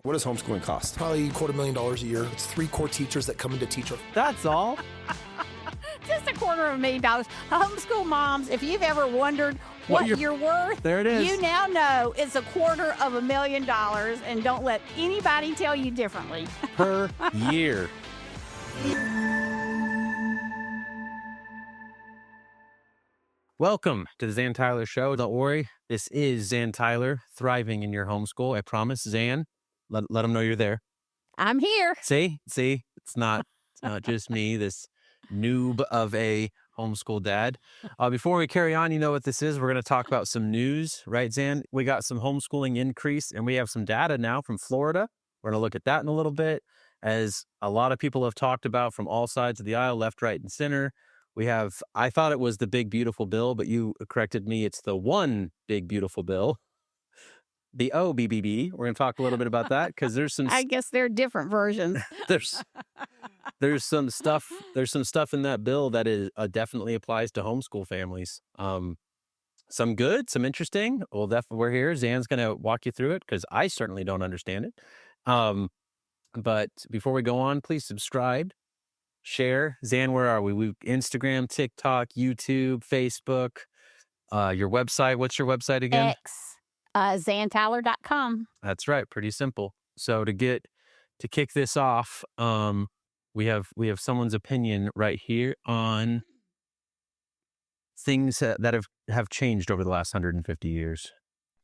What does homeschooling cost? Probably $250,000 a year. It's 3 core teachers that come in to teach us. That's all. Just $250,000. Homeschool moms, if you've ever wondered what you're worth, there it is. You now know it's $250,000, and don't let anybody tell you differently. Per year. Welcome to the Zan Tyler Show. Don't worry, this is Zan Tyler, thriving in your homeschool. I promise, Zan. Let them know you're there. I'm here. See, it's not just me, this noob of a homeschool dad. Before we carry on, you know what this is. We're going to talk about some news, right, Zan? We got some homeschooling increase, and we have some data now from Florida. We're going to look at that in a little bit, as a lot of people have talked about from all sides of the aisle, left, right, and center. I thought it was the big, beautiful bill, but you corrected me. It's the one big, beautiful bill. The OBBB. We're going to talk a little bit about that because there's some. I guess there are different versions. there's some stuff. There's some stuff in that bill that is definitely applies to homeschool families. Some good, some interesting. Well, we're here. Zan's going to walk you through it because I certainly don't understand it. But before we go on, please subscribe, share. Zan, where are we? We Instagram, TikTok, YouTube, Facebook. Your website. What's your website again? ZanTyler.com. That's right. Pretty simple. So to kick this off, we have someone's opinion right here on things that have changed over the last 150 years.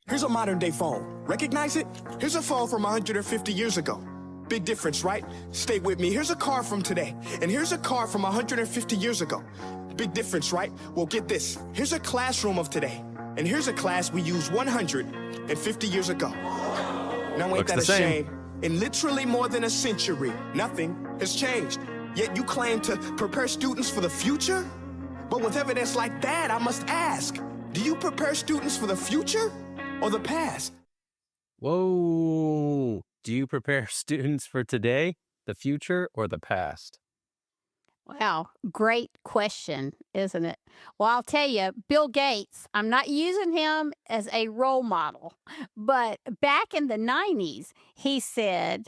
Here's a modern day phone. Recognize it? Here's a phone from 150 years ago. Big difference, right? Stay with me. Here's a car from today. And here's a car from 150 years ago. Big difference, right? Well, get this. Here's a classroom of today. And here's a class we used 150 years ago. Now, ain't Looks that the a same. shame? In literally more than a century, nothing has changed. Yet you claim to prepare students for the future? But with evidence like that, I must ask, do you prepare students for the future or the past? Whoa. Do you prepare students for today, the future, or the past? Wow, great question, isn't it? Well, I'll tell you, Bill Gates, I'm not using him as a role model, but back in the 90s, he said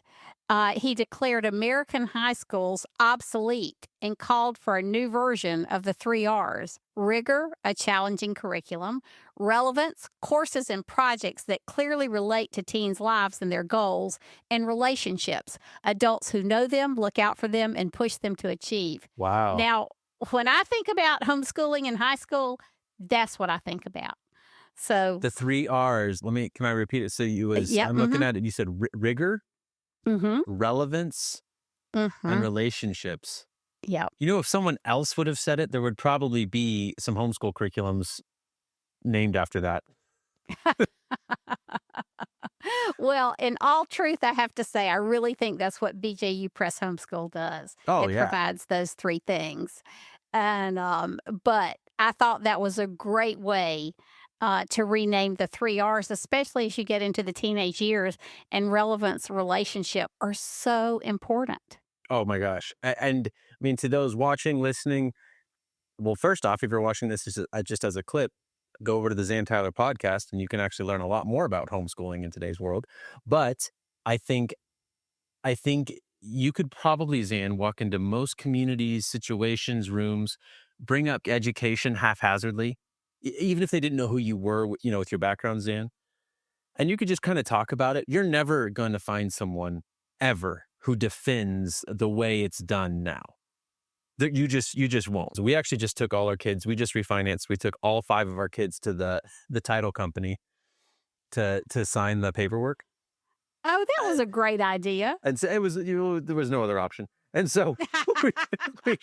he declared American high schools obsolete and called for a new version of the 3 R's: rigor, a challenging curriculum; relevance, courses and projects that clearly relate to teens' lives and their goals; and relationships, adults who know them, look out for them, and push them to achieve. Wow. Now, when I think about homeschooling in high school, that's what I think about. So The 3 R's. Can I repeat it? So I'm looking at it. You said rigor, relevance, and relationships. Yeah. You know, if someone else would have said it, there would probably be some homeschool curriculums named after that. Well, in all truth, I have to say, I really think that's what BJU Press Homeschool does. Oh, It yeah. provides those 3 things. And, but I thought that was a great way to rename the 3 R's, especially as you get into the teenage years, and relevance, relationship are so important. Oh my gosh. And I mean, to those watching, listening, well, first off, if you're watching this just as a clip, go over to the Zan Tyler podcast and you can actually learn a lot more about homeschooling in today's world. But I think you could probably, Zan, walk into most communities, situations, rooms, bring up education haphazardly, even if they didn't know who you were, with your background, Zan. And you could just kind of talk about it. You're never going to find someone ever who defends the way it's done now. You just won't. So we actually just took all our kids. We just refinanced. We took all 5 of our kids to the title company to sign the paperwork. Oh, that was a great idea. And so it was, there was no other option. And so we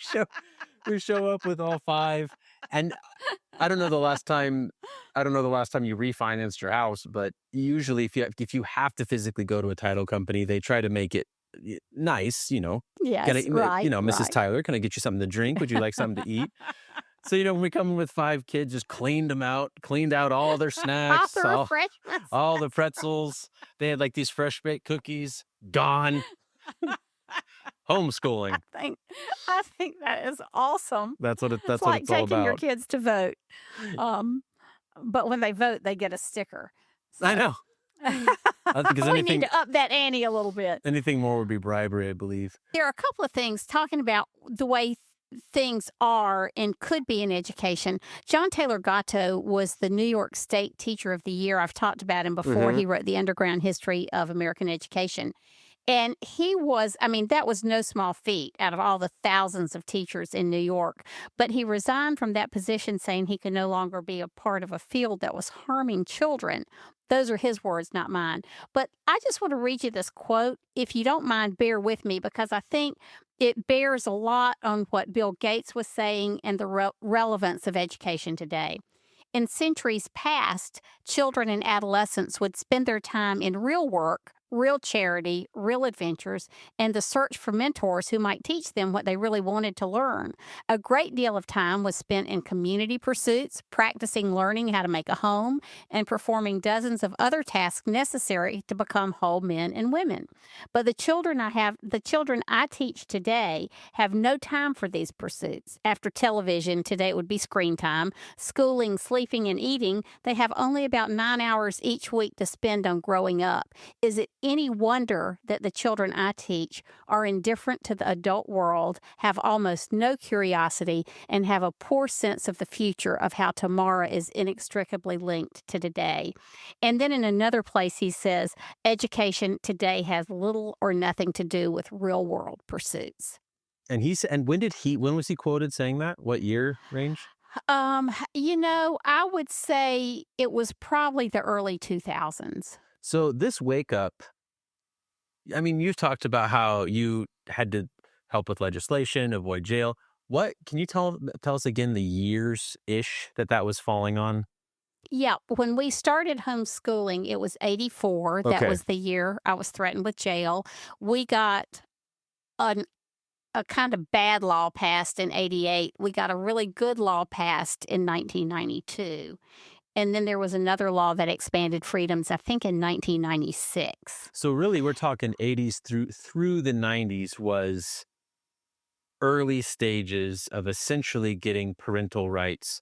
show up with all 5. And I don't know the last time you refinanced your house, but usually if you have to physically go to a title company, they try to make it nice, Yes, right. Mrs. right. Tyler, can I get you something to drink? Would you like something to eat? So, when we come in with 5 kids, just cleaned out all their snacks, All the refreshments. all the pretzels. They had like these fresh baked cookies, gone. Homeschooling. I think that is awesome. That's what It's what like it's all taking your about. kids to vote. But when they vote, they get a sticker. I know. Because We need anything to up that ante a little bit. more would be bribery, I believe. There are a couple of things talking about the way things are and could be in education. John Taylor Gateau was the New York State Teacher of the Year. I've talked about him before. hmm He wrote The Underground History of American Education. And he was, I mean, that was no small feat out of all the thousands of teachers in New York. But he resigned from that position saying he could no longer be a part of a field that was harming children. Those are his words, not mine. But I just want to read you this quote. If you don't mind, bear with me because I think it bears a lot on what Bill Gates was saying and the relevance of education today. In centuries past, children and adolescents would spend their time in real work, real charity, real adventures, and the search for mentors who might teach them what they really wanted to learn. A great deal of time was spent in community pursuits, practicing learning how to make a home, and performing dozens of other tasks necessary to become whole men and women. But the children I teach today have no time for these pursuits. After television, today it would be screen time, schooling, sleeping, and eating, they have only about 9 hours each week to spend on growing up. Is it any wonder that the children I teach are indifferent to the adult world, have almost no curiosity, and have a poor sense of the future of how tomorrow is inextricably linked to today? And then in another place, he says, education today has little or nothing to do with real world pursuits. And when was he quoted saying that? What year range? I would say it was probably the early 2000s. So this wake up, I mean, you've talked about how you had to help with legislation, avoid jail. What can you tell us again the years ish that was falling on? Yeah, when we started homeschooling, it was 84. That Okay. was the year I was threatened with jail. We got an a kind of bad law passed in 88. We got a really good law passed in 1992. And then there was another law that expanded freedoms, I think, in 1996. So really, we're talking 80s through the 90s was early stages of essentially getting parental rights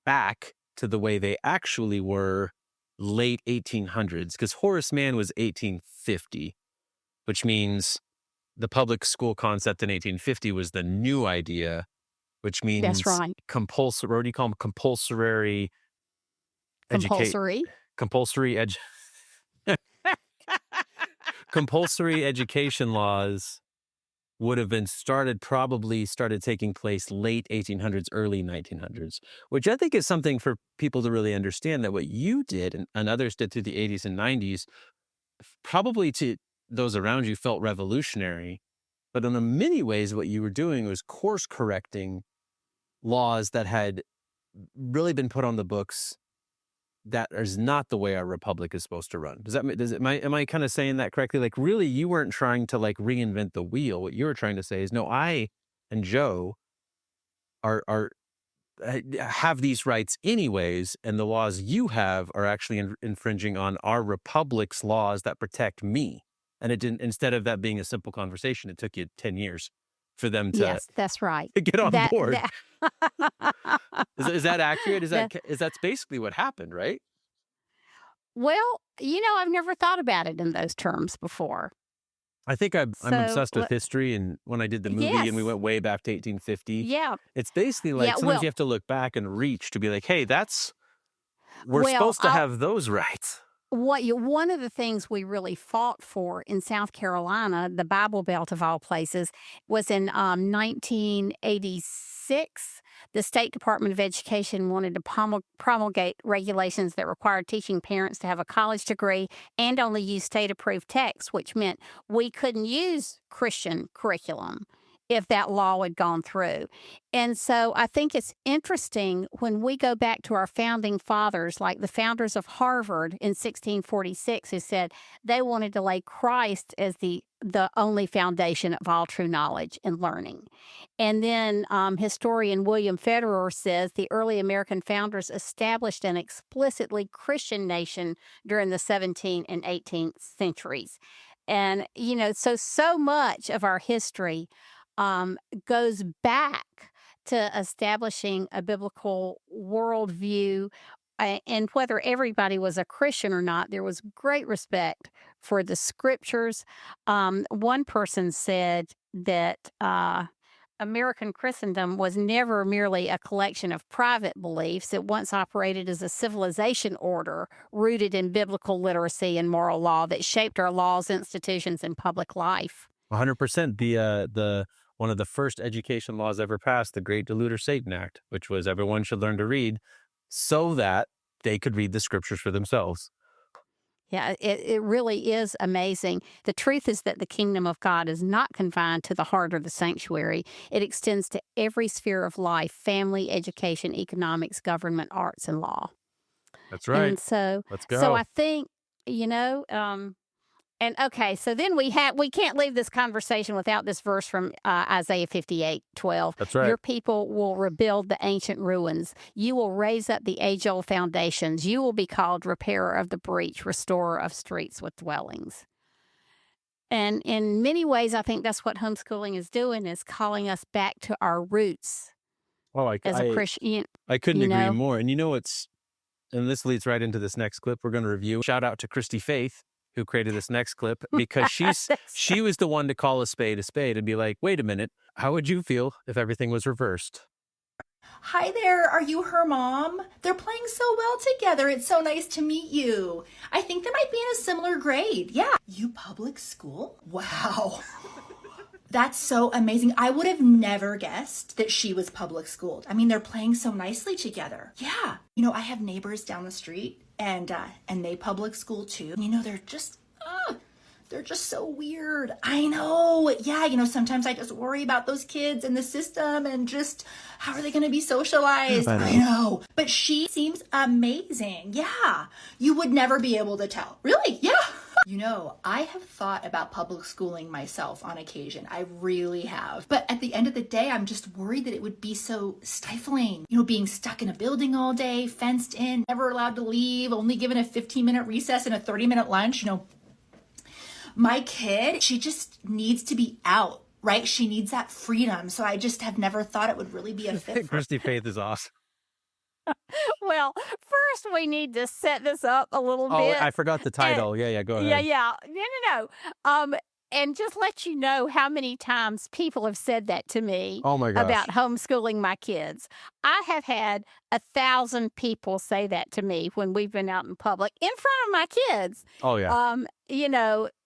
back to the way they actually were late 1800s, because Horace Mann was 1850, which means the public school concept in 1850 was the new idea, which means That's right. compulsory. What do you call them? Compulsory Compulsory. compulsory education laws would have been started taking place late 1800s, early 1900s, which I think is something for people to really understand, that what you did and others did through the 80s and 90s, probably to those around you felt revolutionary, but in many ways what you were doing was course correcting laws that had really been put on the books that is not the way our republic is supposed to run. Am I kind of saying that correctly? Like, really, you weren't trying to like reinvent the wheel. What you were trying to say is, no, I and Joe are have these rights anyways, and the laws you have are actually infringing on our republic's laws that protect me. And it didn't. Instead of that being a simple conversation, it took you 10 years for them to Yes, that's right. get on board. That Is that accurate? that That's basically what happened, right? well, I've never thought about it in those terms before. I think I'm So, obsessed with le- history, and when I did the movie and we yes. went way back to 1850, Yeah. it's basically like Yeah, sometimes you well, have to look back and reach to be like, hey, we're supposed to I'll have those rights. one of the things we really fought for in South Carolina, the Bible Belt of all places, was in 1986. The State Department of Education wanted to promulgate regulations that required teaching parents to have a college degree and only use state-approved texts, which meant we couldn't use Christian curriculum if that law had gone through. And so I think it's interesting when we go back to our founding fathers, like the founders of Harvard in 1646, who said they wanted to lay Christ as the only foundation of all true knowledge and learning. And then historian William Federer says the early American founders established an explicitly Christian nation during the 17th and 18th centuries. And, so much of our history goes back to establishing a biblical worldview and whether everybody was a Christian or not, there was great respect for the scriptures. One person said that American Christendom was never merely a collection of private beliefs. It once operated as a civilization order rooted in biblical literacy and moral law that shaped our laws, institutions, and public life. 100%. The one of the first education laws ever passed, the Great Deluder Satan Act, which was everyone should learn to read so that they could read the scriptures for themselves. Yeah, it really is amazing. The truth is that the kingdom of God is not confined to the heart or the sanctuary. It extends to every sphere of life: family, education, economics, government, arts, and law. That's right. And so, Let's go. so I think, and okay, so then we can't leave this conversation without this verse from Isaiah 58:12. That's right. Your people will rebuild the ancient ruins. You will raise up the age-old foundations. You will be called repairer of the breach, restorer of streets with dwellings. And in many ways, I think that's what homeschooling is doing, is calling us back to our roots as a Christian. I couldn't agree know? more. And and this leads right into this next clip we're going to review. Shout out to Christy Faith, who created this next clip, because she was the one to call a spade and be like, wait a minute, how would you feel if everything was reversed? Hi there, are you her mom? They're playing so well together. It's so nice to meet you. I think they might be in a similar grade. Yeah. You public school? Wow. That's so amazing. I would have never guessed that she was public schooled. I mean, they're playing so nicely together. Yeah. I have neighbors down the street and they public school too. They're just so weird. I know. Yeah. Sometimes I just worry about those kids and the system and just how are they going to be socialized? I know. But she seems amazing. Yeah. You would never be able to tell. Really? Yeah. I have thought about public schooling myself on occasion. I really have. But at the end of the day, I'm just worried that it would be so stifling. Being stuck in a building all day, fenced in, never allowed to leave, only given a 15-minute recess and a 30-minute lunch. My kid, she just needs to be out, right? She needs that freedom. So I just have never thought it would really be a fit for Christy Faith is awesome. Well, first we need to set this up a little Oh, bit. I forgot the title. Yeah, go ahead. Yeah. No. And just let you know how many times people have said that to me Oh my gosh. about homeschooling my kids. I have had 1,000 people say that to me when we've been out in public in front of my kids. Oh yeah.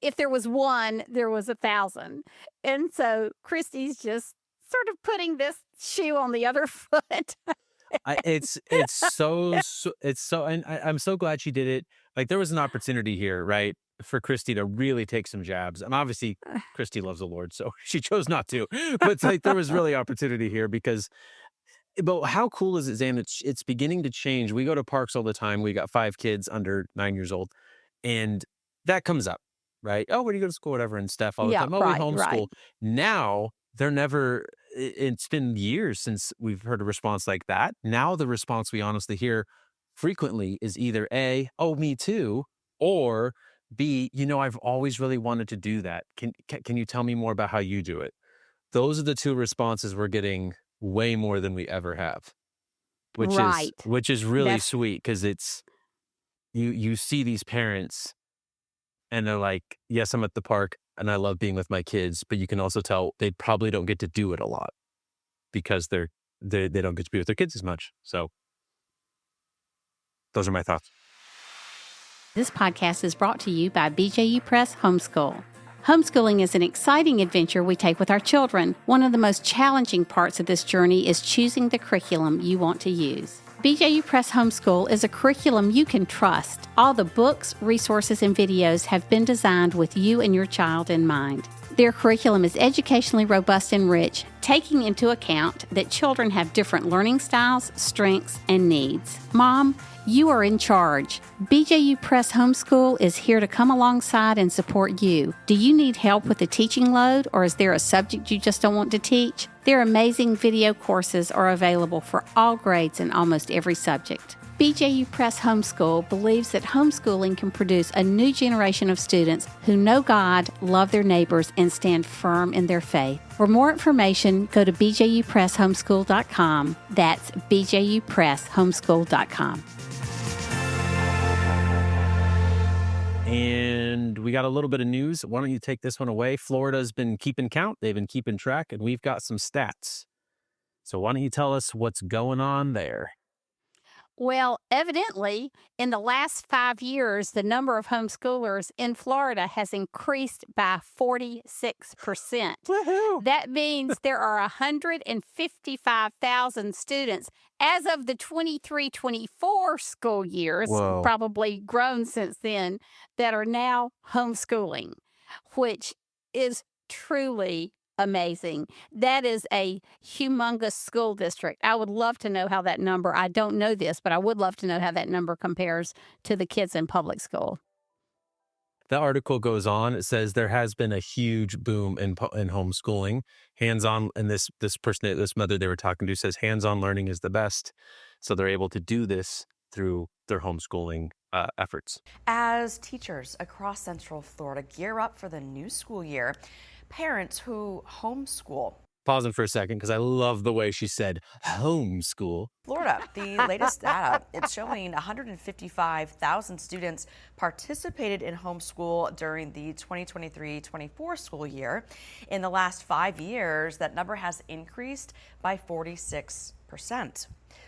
If there was one, there was 1,000. And so Christy's just sort of putting this shoe on the other foot. It's so, and I'm so glad she did it. Like, there was an opportunity here, right, for Christy to really take some jabs. And obviously Christy loves the Lord, so she chose not to. But it's like there was really opportunity here but how cool is it, Zan? It's beginning to change. We go to parks all the time. We got 5 kids under 9 years old, and that comes up, right? Oh, where do you go to school? Whatever. And Steph all the time. Oh, we homeschool. Right. Now they're never. It's been years since we've heard a response like that. Now the response we honestly hear frequently is either A, oh, me too, or B, I've always really wanted to do that. Can you tell me more about how you do it? Those are the 2 responses we're getting way more than we ever have, which is really sweet, because it's you see these parents and they're like, yes, I'm at the park and I love being with my kids, but you can also tell they probably don't get to do it a lot because they don't get to be with their kids as much. So those are my thoughts. This podcast is brought to you by BJU Press Homeschool. Homeschooling is an exciting adventure we take with our children. One of the most challenging parts of this journey is choosing the curriculum you want to use. BJU Press Homeschool is a curriculum you can trust. All the books, resources, and videos have been designed with you and your child in mind. Their curriculum is educationally robust and rich, taking into account that children have different learning styles, strengths, and needs. Mom, you are in charge. BJU Press Homeschool is here to come alongside and support you. Do you need help with the teaching load, or is there a subject you just don't want to teach? Their amazing video courses are available for all grades and almost every subject. BJU Press Homeschool believes that homeschooling can produce a new generation of students who know God, love their neighbors, and stand firm in their faith. For more information, go to bjupresshomeschool.com. That's bjupresshomeschool.com. And we got a little bit of news. Why don't you take this one away? Florida's been keeping count. They've been keeping track, and we've got some stats. So why don't you tell us what's going on there? Well, evidently, in the last 5 years, the number of homeschoolers in Florida has increased by 46%. Woohoo! That means there are 155,000 students as of the 23-24 school years, Whoa. probably grown since then, that are now homeschooling, which is truly amazing. That is a humongous school district. I would love to know how that number, I don't know this, but I would love to know how that number compares to the kids in public school. The article goes on. It says there has been a huge boom in homeschooling. Hands-on, and this mother they were talking to says hands-on learning is the best. So they're able to do this through their homeschooling efforts. As teachers across Central Florida gear up for the new school year, parents who homeschool. Pausing for a second because I love the way she said homeschool. Florida, the latest data, it's showing 155,000 students participated in homeschool during the 2023-24 school year. In the last 5 years, that number has increased by 46%.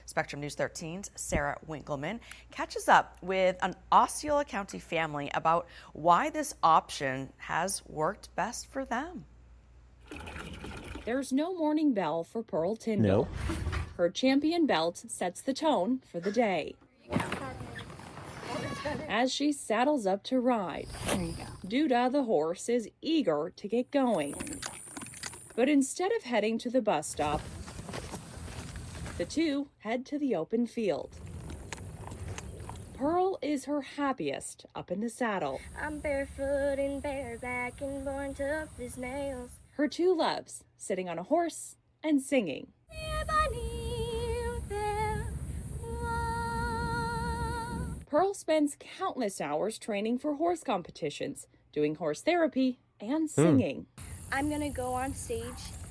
Spectrum News 13's Sarah Winkleman catches up with an Osceola County family about why this option has worked best for them. There's no morning bell for Pearl Tyndall. Her champion belt sets the tone for the day. As she saddles up to ride, Duda the horse is eager to get going. But instead of heading to the bus stop, the two head to the open field. Pearl is her happiest up in the saddle. I'm barefoot and bareback and born tough as nails. Her two loves, sitting on a horse and singing. Pearl spends countless hours training for horse competitions, doing horse therapy and singing. I'm gonna go on stage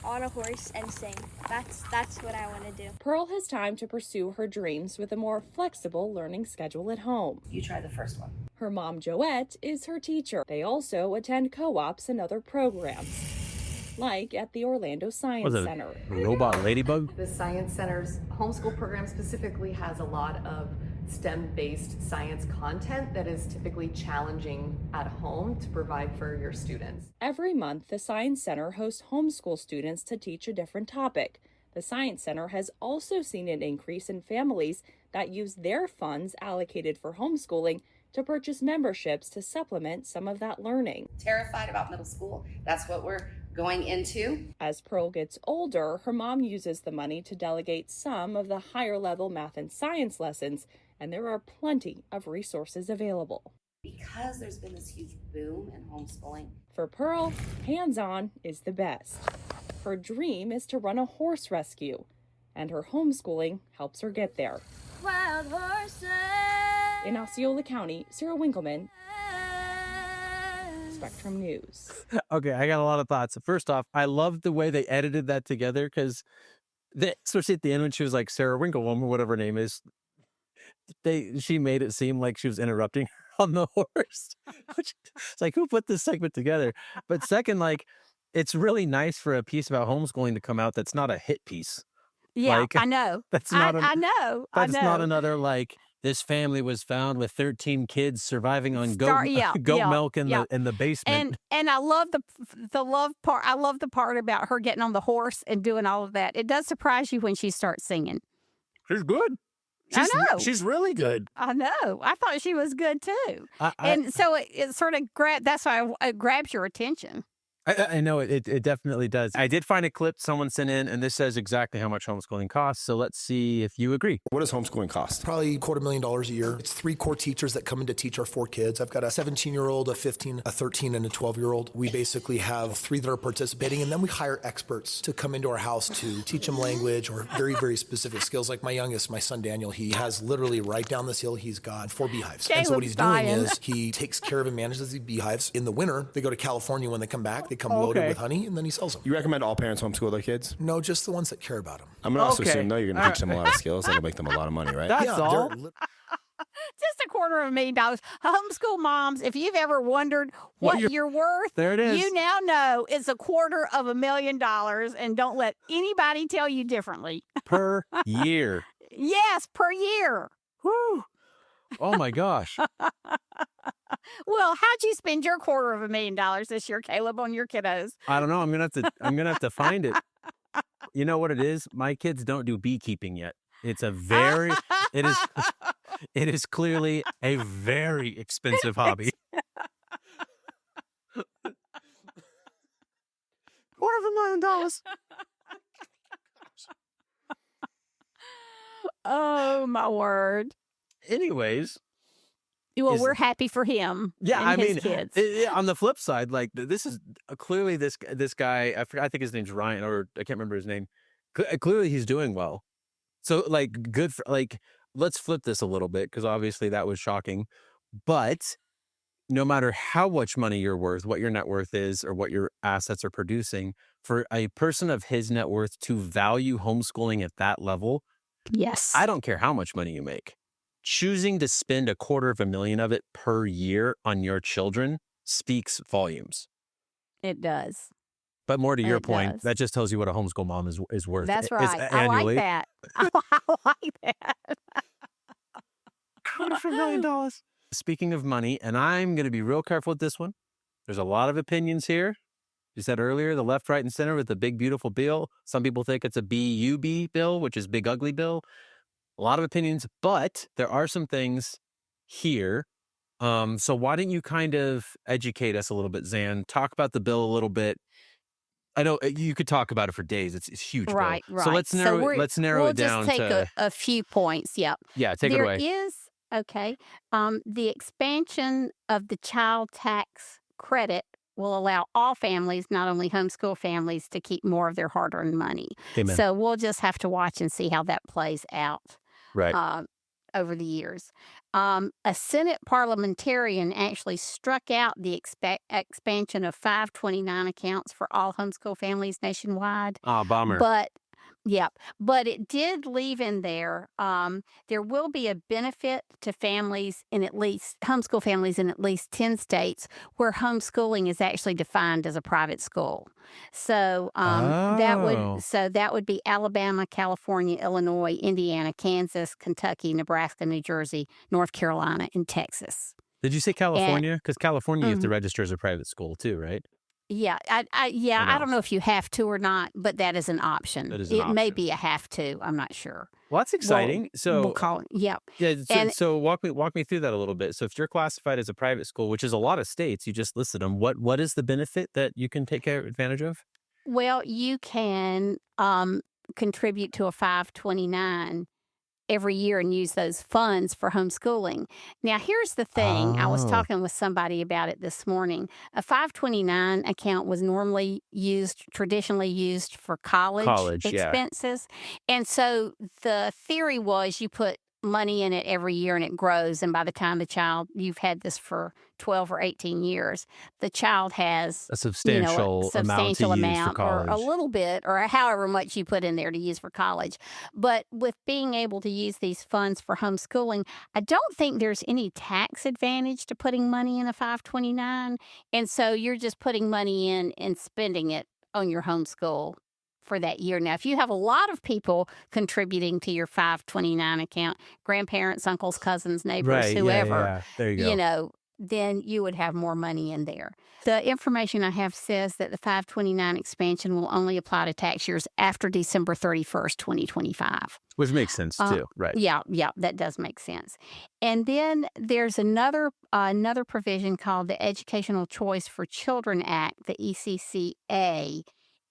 on a horse and sing. That's what I want to do. Pearl has time to pursue her dreams with a more flexible learning schedule at home. You try the first one. Her mom, Joette, is her teacher. They also attend co-ops and other programs, like at the Orlando Science Center. Robot ladybug? The Science Center's homeschool program specifically has a lot of STEM-based science content that is typically challenging at home to provide for your students. Every month, the Science Center hosts homeschool students to teach a different topic. The Science Center has also seen an increase in families that use their funds allocated for homeschooling to purchase memberships to supplement some of that learning. Terrified about middle school. That's what we're going into. As Pearl gets older, her mom uses the money to delegate some of the higher level math and science lessons, and there are plenty of resources available. Because there's been this huge boom in homeschooling. For Pearl, hands-on is the best. Her dream is to run a horse rescue, and her homeschooling helps her get there. Wild horses. In Osceola County, Sarah Winkleman, Spectrum News. Okay, I got a lot of thoughts. First off, I love the way they edited that together because, especially at the end when she was like Sarah Winklewoman, whatever her name is, she made it seem like she was interrupting on the horse. It's like, who put this segment together? But second, like, it's really nice for a piece about homeschooling to come out that's not a hit piece. Yeah, Like, I know. That's not. I know. That's not another like. This family was found with 13 kids surviving on goat milk in the basement. And I love the love part. I love the part about her getting on the horse and doing all of that. It does surprise you when she starts singing. She's good. I know. She's really good. I know. I thought she was good too. And so it sort of that's why it grabs your attention. I know it definitely does. I did find a clip someone sent in, and this says exactly how much homeschooling costs. So let's see if you agree. What does homeschooling cost? Probably $250,000 a year. It's 3 core teachers that come in to teach our 4 kids. I've got a 17-year-old, a 15, a 13, and a 12-year-old. We basically have 3 that are participating, and then we hire experts to come into our house to teach them language or very, very specific skills. Like my youngest, my son Daniel, he has literally right down this hill, he's got 4 beehives. And so what he's doing is he takes care of and manages the beehives. In the winter, they go to California. When they come back, they come loaded with honey, and then he sells them. You recommend all parents homeschool their kids? No, just the ones that care about them. I'm going to also assume, though, you're going to teach them a lot of skills. That'll make them a lot of money, right? That's all. Just $250,000. Homeschool moms, if you've ever wondered what you're worth, there it is. You now know it's $250,000, and don't let anybody tell you differently. Per year. Yes, per year. Whew. Oh my gosh. Well, how'd you spend your $250,000 this year, Caleb, on your kiddos? I don't know. I'm gonna have to find it. You know what it is? My kids don't do beekeeping yet. It's a very it is clearly a very expensive hobby. $250,000. Oh my word. Anyways, well, we're happy for him. Yeah, and I his mean, kids. on the flip side, like this is clearly this guy. I think his name's Ryan, or I can't remember his name. Clearly, he's doing well. So, like, good for let's flip this a little bit, because obviously that was shocking. But no matter how much money you're worth, what your net worth is, or what your assets are producing, for a person of his net worth to value homeschooling at that level, yes, I don't care how much money you make. Choosing to spend $250,000 of it per year on your children speaks volumes. It does. But more to your point, that just tells you what a homeschool mom is worth. That's right. Annually. I like that. $250,000. Speaking of money, and I'm going to be real careful with this one. There's a lot of opinions here. You said earlier, the left, right, and center with the big, beautiful bill. Some people think it's a BUB bill, which is big, ugly bill. A lot of opinions, but there are some things here. So why don't you kind of educate us a little bit, Zan? Talk about the bill a little bit. I know you could talk about it for days. It's huge. Right, bill. right. So let's narrow it down. We'll just take a few points. Yep. Yeah, take it away. There is, the expansion of the child tax credit will allow all families, not only homeschool families, to keep more of their hard-earned money. Amen. So we'll just have to watch and see how that plays out. Right. Over the years. A Senate parliamentarian actually struck out the expansion of 529 accounts for all homeschool families nationwide. Ah, bummer. But it did leave in there, there will be a benefit to families in at least, homeschool families in at least 10 states where homeschooling is actually defined as a private school. So that would be Alabama, California, Illinois, Indiana, Kansas, Kentucky, Nebraska, New Jersey, North Carolina, and Texas. Did you say California? Because California, you have to register as a private school too, right? Yeah, I don't know if you have to or not, but that is an option. It may be a have to. I'm not sure. Well, that's exciting. We'll call it. Yeah. So walk me through that a little bit. So if you're classified as a private school, which is a lot of states, you just listed them. What is the benefit that you can take advantage of? Well, you can contribute to a 529 every year and use those funds for homeschooling. Now, here's the thing. I was talking with somebody about it this morning. A 529 account was traditionally used for college expenses. Yeah. And so the theory was you put money in it every year and it grows. And by the time you've had this for 12 or 18 years, the child has a substantial amount or a little bit, or however much you put in there to use for college. But with being able to use these funds for homeschooling, I don't think there's any tax advantage to putting money in a 529. And so you're just putting money in and spending it on your homeschool for that year. Now, if you have a lot of people contributing to your 529 account, grandparents, uncles, cousins, neighbors, whoever, there you go. Then you would have more money in there. The information I have says that the 529 expansion will only apply to tax years after December 31st, 2025. Which makes sense too, right? Yeah, that does make sense. And then there's another provision called the Educational Choice for Children Act, the ECCA.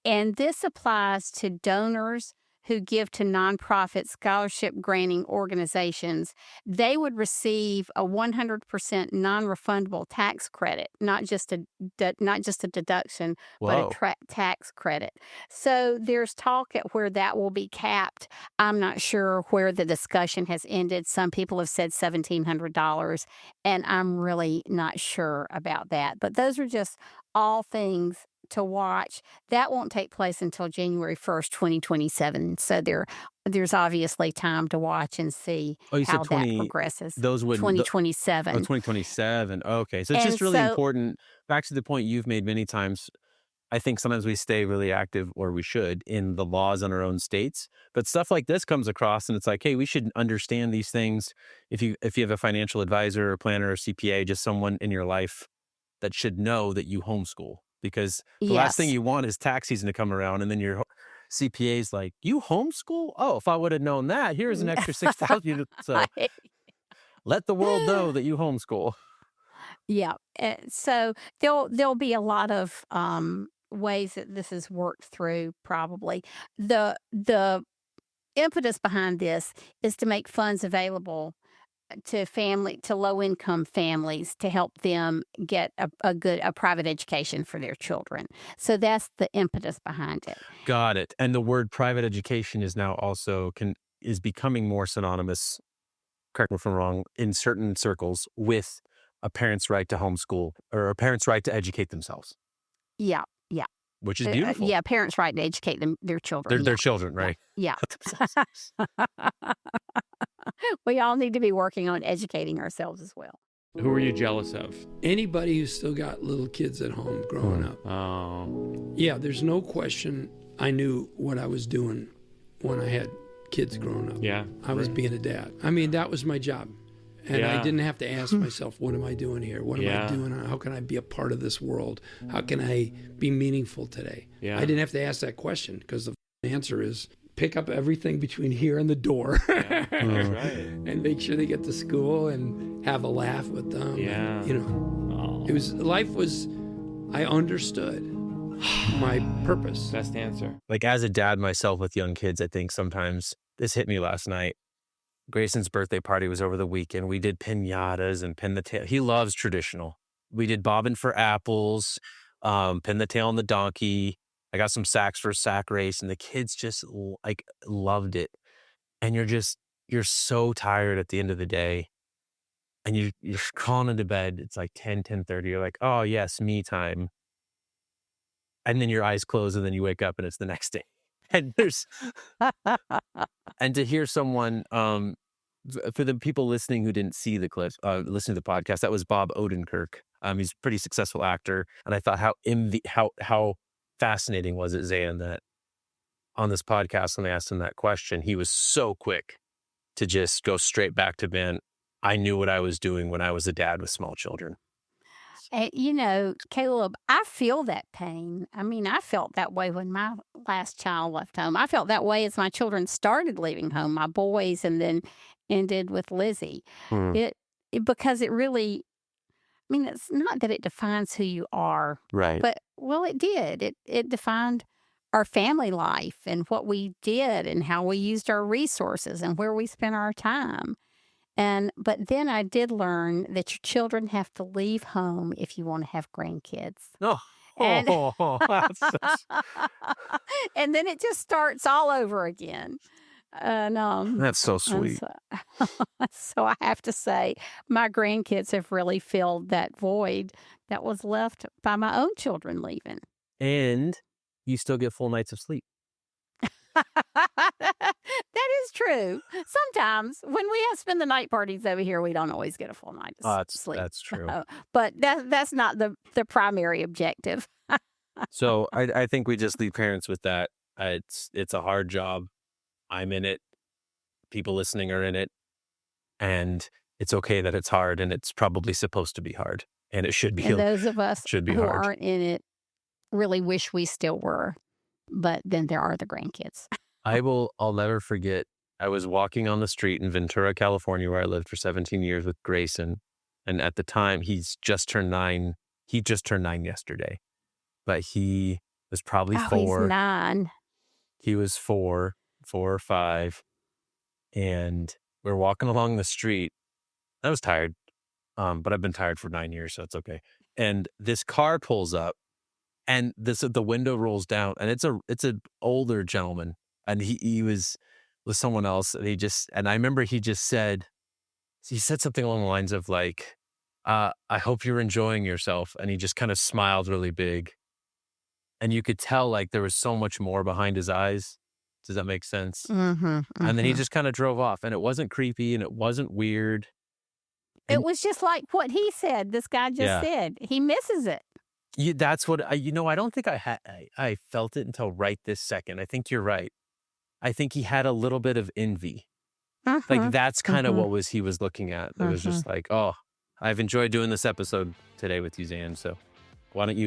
And this applies to donors who give to nonprofit scholarship granting organizations. They would receive a 100% non-refundable tax credit, not just a deduction, but a tax credit. So there's talk at where that will be capped. I'm not sure where the discussion has ended. Some people have said $1,700, and I'm really not sure about that. But those are just all things to watch. That won't take place until January 1st, 2027. So there's obviously time to watch and see Oh, you how said that 20, progresses. those would, 2027. 2027. Okay. So it's And just really so, important. Back to the point you've made many times. I think sometimes we stay really active, or we should, in the laws in our own states. But stuff like this comes across, and it's like, hey, we should understand these things. If you have a financial advisor or planner or CPA, just someone in your life that should know that you homeschool, because the last thing yes. you want is tax season to come around, and then your CPA's like, you homeschool? Oh, if I would have known that, here's an extra 6,000. So let the world know that you homeschool. Yeah. So there'll be a lot of ways that this is worked through. Probably the impetus behind this is to make funds available to low income families to help them get a private education for their children. So that's the impetus behind it. Got it. And the word private education is now also is becoming more synonymous, correct me if I'm wrong, in certain circles with a parent's right to homeschool, or a parent's right to educate themselves, Yeah. Yeah. which is beautiful. Yeah. Parents' right to educate their children. Their children, right? Yeah. We all need to be working on educating ourselves as well. Who are you jealous of? Anybody who's still got little kids at home growing up. Oh. Yeah, there's no question I knew what I was doing when I had kids growing up. Yeah. I was being a dad. I mean, that was my job. And I didn't have to ask myself, what am I doing here? What am I doing? How can I be a part of this world? How can I be meaningful today? Yeah. I didn't have to ask that question, because the answer is pick up everything between here and the door. That's right. And make sure they get to school and have a laugh with them. Yeah. And, life was, I understood my purpose. Best answer. Like, as a dad myself with young kids, I think sometimes this hit me last night. Grayson's birthday party was over the weekend. We did piñatas and pin the tail. He loves traditional. We did bobbing for apples, pin the tail on the donkey. I got some sacks for a sack race, and the kids just loved it. And you're so tired at the end of the day, and you're crawling into bed. It's like 10:30. You're like, oh yes, me time. And then your eyes close, and then you wake up, and it's the next day. And and to hear someone, for the people listening who didn't see the clips, listen to the podcast, that was Bob Odenkirk. He's a pretty successful actor, and I thought how fascinating was it, Zan, that on this podcast, when they asked him that question, he was so quick to just go straight back to Ben. I knew what I was doing when I was a dad with small children. Caleb, I feel that pain. I mean, I felt that way when my last child left home. I felt that way as my children started leaving home, my boys, and then ended with Lizzie. Because it really, I mean, it's not that it defines who you are, Right. but, well, it did. It defined our family life and what we did and how we used our resources and where we spent our time. But then I did learn that your children have to leave home if you want to have grandkids. Oh, And, that's and then it just starts all over again. And so and sweet. so I have to say, my grandkids have really filled that void that was left by my own children leaving. And you still get full nights of sleep. That is true. Sometimes when we spend the night parties over here, we don't always get a full night of sleep. That's true. But that's not the primary objective. So I think we just leave parents with that. It's a hard job. I'm in it. People listening are in it. And it's okay that it's hard, and it's probably supposed to be hard. And it should be. And those of us should be who hard. aren't in it really wish we still were. But then there are the grandkids. I'll never forget. I was walking on the street in Ventura, California, where I lived for 17 years with Grayson. And at the time, he's just turned 9. He just turned 9 yesterday. But he was probably 4. He's 9. He was 4 or 5. And we're walking along the street. I was tired. But I've been tired for 9 years, so it's okay. And this car pulls up, and the window rolls down, and it's an older gentleman, and he was with someone else, and I remember he said something along the lines of like, I hope you're enjoying yourself, and he just kind of smiled really big, and you could tell like there was so much more behind his eyes. Does that make sense? Mm-hmm, And then he just kind of drove off, and it wasn't creepy and it wasn't weird. It was just like what he said. This guy just said he misses it. That's what I don't think I felt it until right this second. I think you're right. I think he had a little bit of envy. Like that's kind of what he was looking at. It was just like, oh, I've enjoyed doing this episode today with you, Zan. So why don't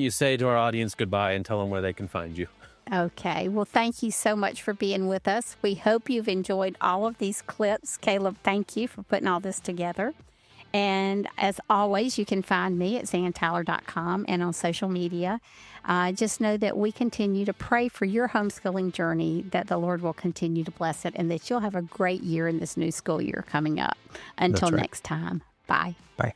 you say to our audience goodbye and tell them where they can find you? Okay. Well, thank you so much for being with us. We hope you've enjoyed all of these clips. Caleb, thank you for putting all this together. And as always, you can find me at zantyler.com and on social media. Just know that we continue to pray for your homeschooling journey, that the Lord will continue to bless it, and that you'll have a great year in this new school year coming up. Until next time, bye. Bye.